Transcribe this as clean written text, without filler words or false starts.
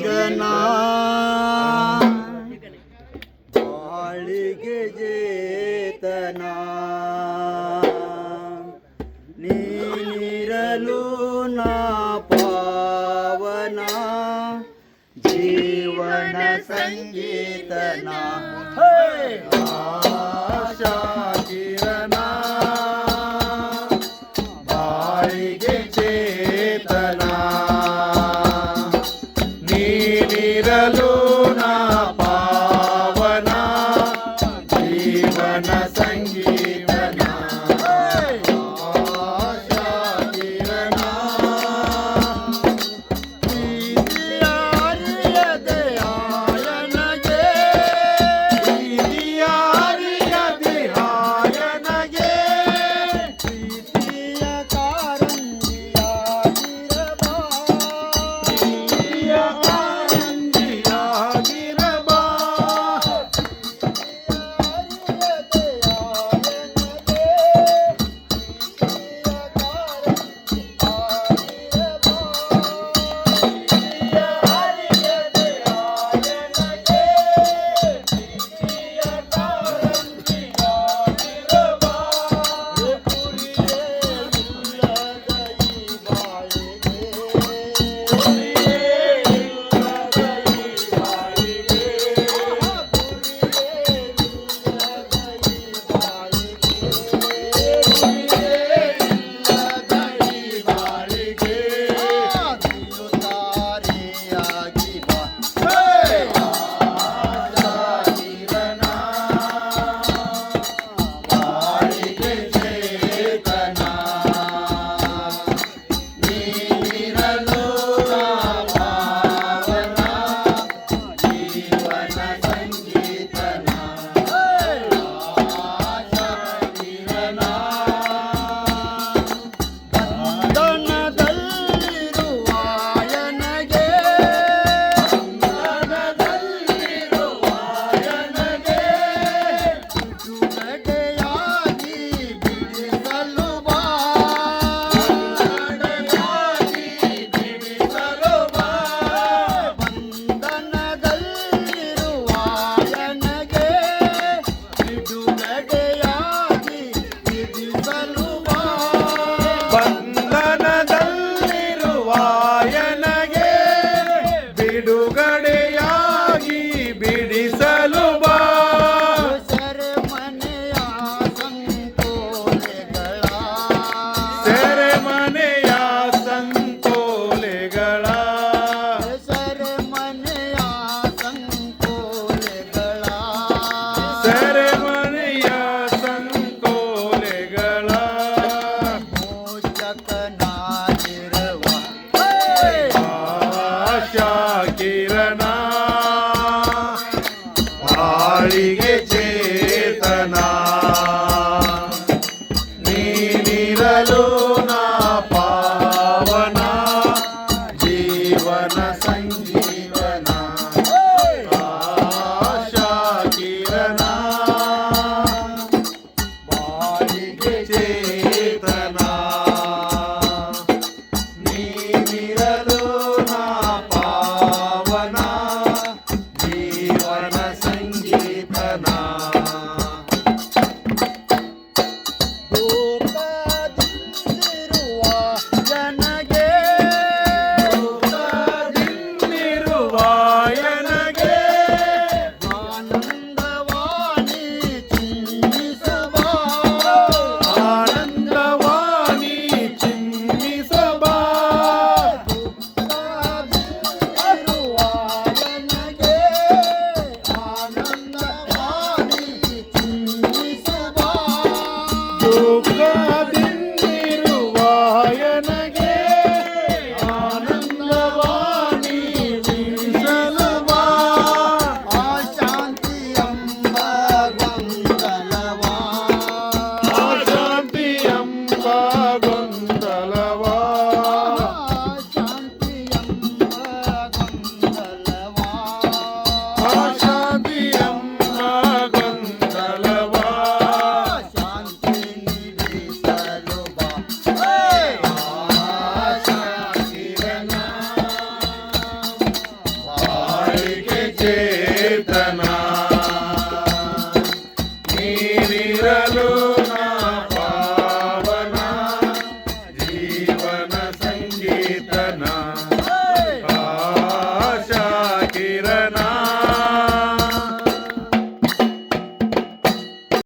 ಕಂದನಾ ಬಾಳಿಗೆ ಜೇತನ ನೀನಿರಲು ನಾ ಪಾವನ ಜೀವನ ಸಂಗೀತನ ಆಶಾ ಕಿರಣ ಬಾಳಿಗೆ ಚೇತನ ನೀನಿರಲು ನಾ ಪಾವನ ಜೀವನ ಸಂಗೀತನ ಆಶಾ ಕಿರಣ ಪ್ರೀತಿಯ ಹರಿಯದೆ ಆಯನಗೆ ಪ್ರೀತಿಯ ಹರಿಯದೆ ಆಯನಗೆ ಪ್ರೀತಿಯ ಕಾರಂಜಿಯಾಗಿರಬಾ ಪ್ರೀತಿಯ ಕಾರಂಜಿಯಾಗಿರಬಾ ಬಂಧನದಲ್ಲಿರುವಾಯನಗೆ ಬಿಡುಗಡೆಯಾಗಿ ಬಿಡಿಸಲು ಬಾ ಸೆರೆಮನೆಯ ಸಂಕೋಲೆಗಳ ಸೆರೆಮನೆಯ ಸಂಕೋಲೆಗಳ ಸೆರೆಮನೆಯ ಸಂಕೋಲೆಗಳ ಸೆರೆಮನೆಯ ಸಂಕೋಲೆಗಳ ಮೋಚಕನಾಗಿರುವ ಆಶಾ ಕಿರಣ ಬಾಳಿಗೆ ಚೇತನ ನೀನಿರಲು ನಾ ಪಾವನ ಜೀವನ ಸಂಜೀವನ ಆಶಾ ಕಿರಣ ಬಾಳಿಗೆ ಚೇತನ ನೀನಿರಲು ನಾ ಪಾವನ ಜೀವನ ಸಂಗೀತನ ಲೋಕದಿಂದಿರುವ ಜನಗೆ ಲೋಕದಿಂದಿರುವ ಜನಗೆ ಆನಂದವಾಣಿ ಚಿಮ್ಮಿಸಬ ಆನಂದವಾಣಿ ಚಿಮ್ಮಿಸಬ ದುಃಖದಿಂದಿರುವ ಜನಗೆ ಆನಂದವಾಣಿ ಚಿಮ್ಮಿಸಬ ದುಃಖದಿಂದಿರುವ ನನಗೆ ಆನಂದವಾಣಿ ಚಿಮ್ಮಿಸಬ ಇರಲು